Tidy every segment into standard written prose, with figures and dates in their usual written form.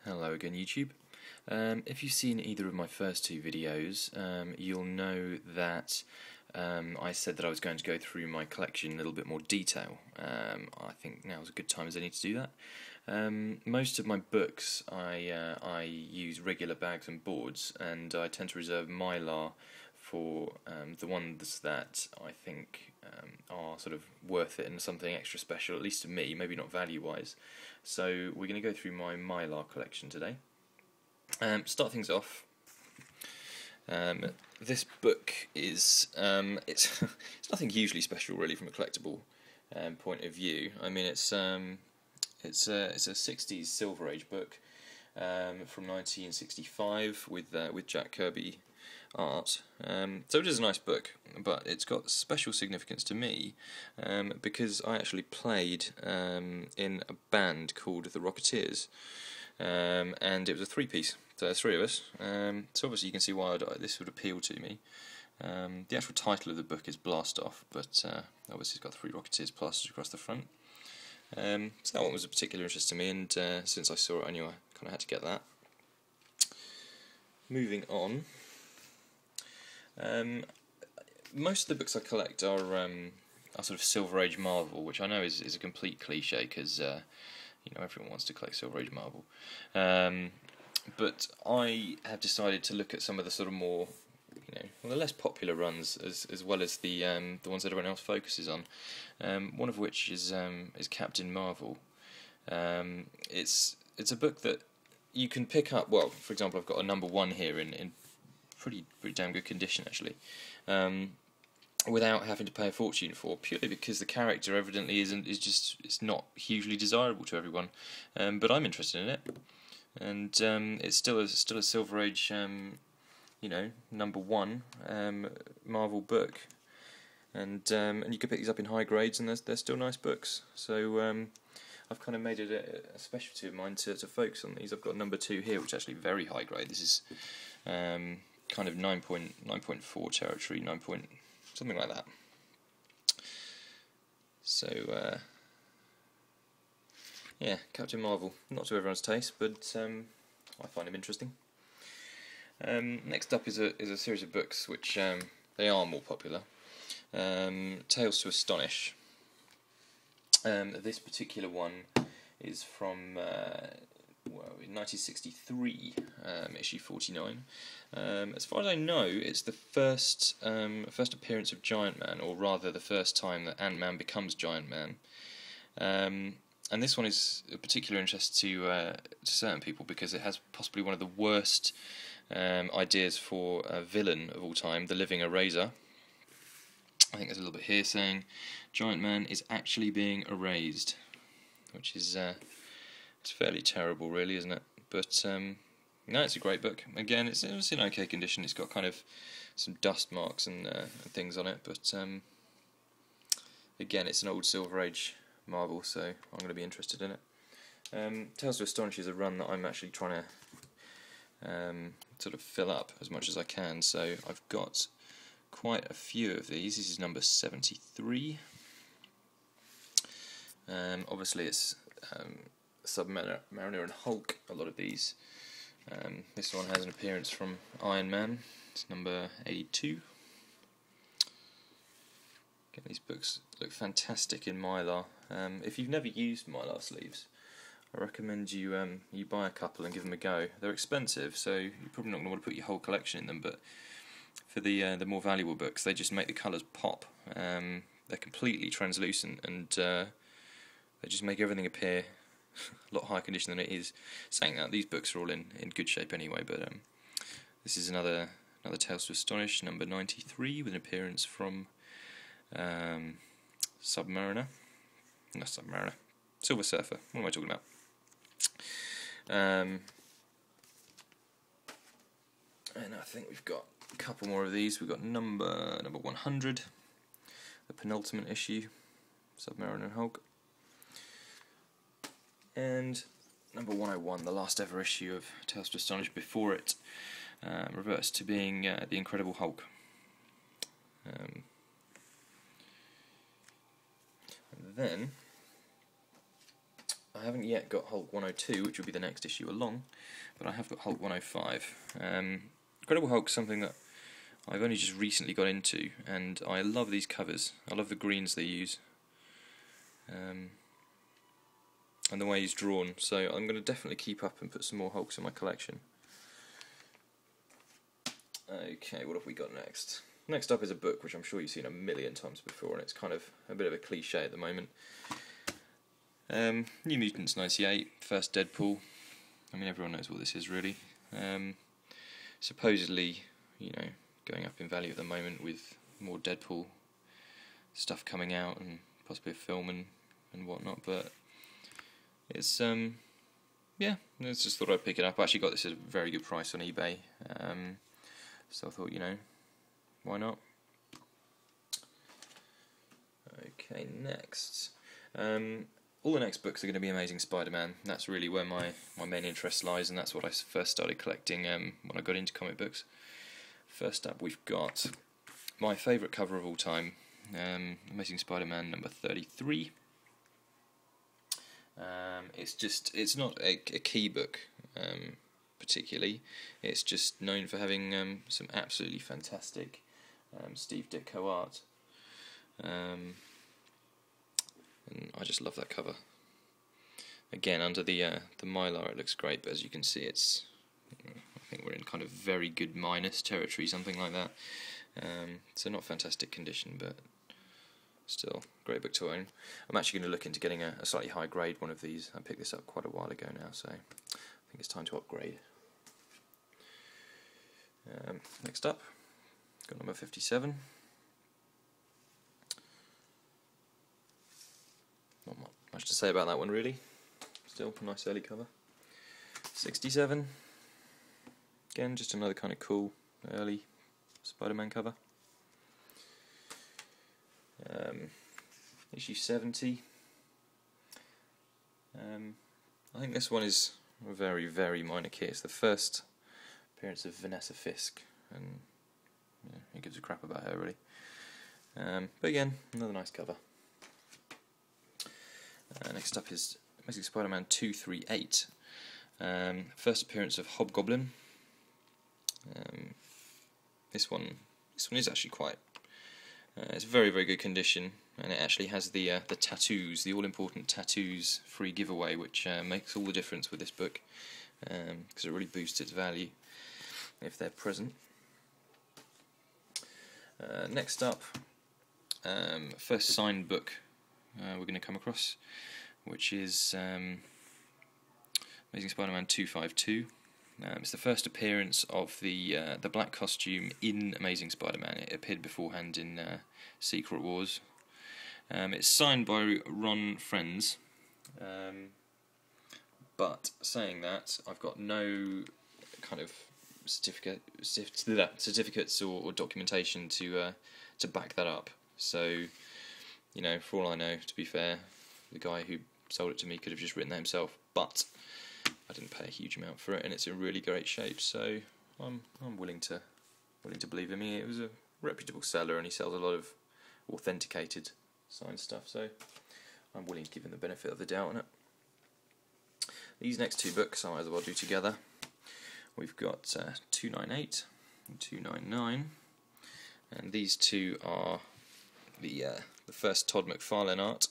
Hello again, YouTube. If you've seen either of my first two videos, you'll know that I said that I was going to go through my collection in a little bit more detail. I think now is a good time as any to do that. Most of my books I use regular bags and boards, and I tend to reserve Mylar for the ones that I think are sort of worth it and something extra special, at least to me, maybe not value-wise. So we're going to go through my Mylar collection today. Start things off. This book is it's nothing hugely special really from a collectible point of view. I mean it's a 60s Silver Age book from 1965 with Jack Kirby art. So it is a nice book, but it's got special significance to me because I actually played in a band called the Rocketeers, and it was a three-piece, so there's three of us. So obviously you can see why this would appeal to me. The actual title of the book is Blast Off, but obviously it's got the three Rocketeers plastered across the front. So that one was of particular interest to me, and since I saw it I knew I kind of had to get that. Moving on. Most of the books I collect are sort of Silver Age Marvel, which I know is a complete cliche because you know, everyone wants to collect Silver Age Marvel. But I have decided to look at some of the sort of more, the less popular runs as well as the ones that everyone else focuses on. One of which is Captain Marvel. It's a book that you can pick up. Well, for example, I've got a #1 here in pretty damn good condition actually, without having to pay a fortune for, purely because the character evidently it's not hugely desirable to everyone, but I'm interested in it, and it's still a Silver Age, #1 Marvel book, and you can pick these up in high grades, and they're still nice books. So I've kind of made it a specialty of mine to focus on these. I've got #2 here, which is actually very high grade. This is kind of 9.4 territory, something like that. So yeah, Captain Marvel, not to everyone's taste, but I find him interesting. Next up is a series of books which they are more popular. Tales to Astonish. This particular one is from 1963, issue 49. As far as I know, it's the first appearance of Giant Man, or rather the first time that Ant-Man becomes Giant Man. And this one is of particular interest to certain people because it has possibly one of the worst ideas for a villain of all time, the Living Eraser. I think there's a little bit here saying Giant Man is actually being erased, which is it's fairly terrible, really, isn't it? But no, it's a great book. Again, it's in okay condition. It's got kind of some dust marks and things on it, but again, it's an old Silver Age Marvel, so I'm going to be interested in it. Tales to Astonish is a run that I'm actually trying to sort of fill up as much as I can. So I've got quite a few of these. This is number 73. Obviously, it's Submariner and Hulk, a lot of these. This one has an appearance from Iron Man. It's number 82. Again, these books look fantastic in Mylar. If you've never used Mylar sleeves, I recommend you buy a couple and give them a go. They're expensive, so you're probably not going to want to put your whole collection in them, but for the more valuable books, they just make the colours pop. They're completely translucent, and they just make everything appear a lot higher condition than it is. Saying that, these books are all in good shape anyway, but this is another Tales to Astonish, number 93, with an appearance from Submariner. Not Submariner. Silver Surfer. What am I talking about? And I think we've got a couple more of these. We've got number 100, the penultimate issue, Submariner and Hulk. And number 101, the last ever issue of Tales to Astonish before it reverts to being the Incredible Hulk. And then I haven't yet got Hulk 102, which will be the next issue along, but I have got Hulk 105. Incredible Hulk's something that I've only just recently got into, and I love these covers. I love the greens they use, and the way he's drawn, so I'm going to definitely keep up and put some more Hulks in my collection. Okay, what have we got next? Next up is a book which I'm sure you've seen a million times before, and it's kind of a bit of a cliche at the moment. New Mutants 98, first Deadpool. I mean, everyone knows what this is, really. Supposedly, you know, going up in value at the moment with more Deadpool stuff coming out and possibly a film and whatnot, but it's, yeah, I just thought I'd pick it up. I actually got this at a very good price on eBay, so I thought, you know, why not? Okay, next. All the next books are going to be Amazing Spider-Man. That's really where my main interest lies, and that's what I first started collecting when I got into comic books. First up, we've got my favourite cover of all time, Amazing Spider-Man number 33. It's not a key book particularly. It's just known for having some absolutely fantastic Steve Ditko art. And I just love that cover. Again, under the mylar it looks great, but as you can see, it's, I think we're in kind of very good minus territory, something like that. So not fantastic condition, but still great book to own. I'm actually going to look into getting a slightly high grade one of these. I picked this up quite a while ago now, so I think it's time to upgrade. Next up, got number 57. Not much to say about that one, really. Still a nice early cover. 67. Again, just another kind of cool early Spider-Man cover. Issue 70. I think this one is a very, very minor key. It's the first appearance of Vanessa Fisk, and yeah, who gives a crap about her, really. But again, another nice cover. Next up is Amazing Spider-Man 238. First appearance of Hobgoblin. This one is actually quite. It's very, very good condition, and it actually has the tattoos, the all-important tattoos free giveaway, which makes all the difference with this book, because it really boosts its value if they're present. Next up, first signed book we're going to come across, which is Amazing Spider-Man 252. It's the first appearance of the black costume in Amazing Spider-Man. It appeared beforehand in Secret Wars. It's signed by Ron Frenz, but saying that, I've got no kind of certificates or documentation to back that up. So, you know, for all I know, to be fair, the guy who sold it to me could have just written that himself, but I didn't pay a huge amount for it, and it's in really great shape, so I'm willing to believe him. It was a reputable seller, and he sells a lot of authenticated signed stuff, so I'm willing to give him the benefit of the doubt on it. These next two books I might as well do together. We've got 298 and 299, and these two are the first Todd McFarlane art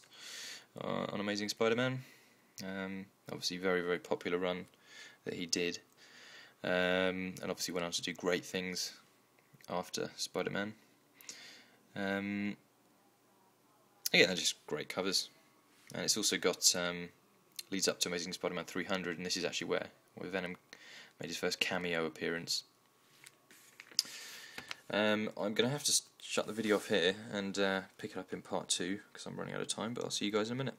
on Amazing Spider-Man. Obviously very, very popular run that he did, and obviously went on to do great things after Spider-Man. Again, they're just great covers, and it's also got leads up to Amazing Spider-Man 300, and this is actually where Venom made his first cameo appearance. I'm going to have to shut the video off here and pick it up in part 2 because I'm running out of time, but I'll see you guys in a minute.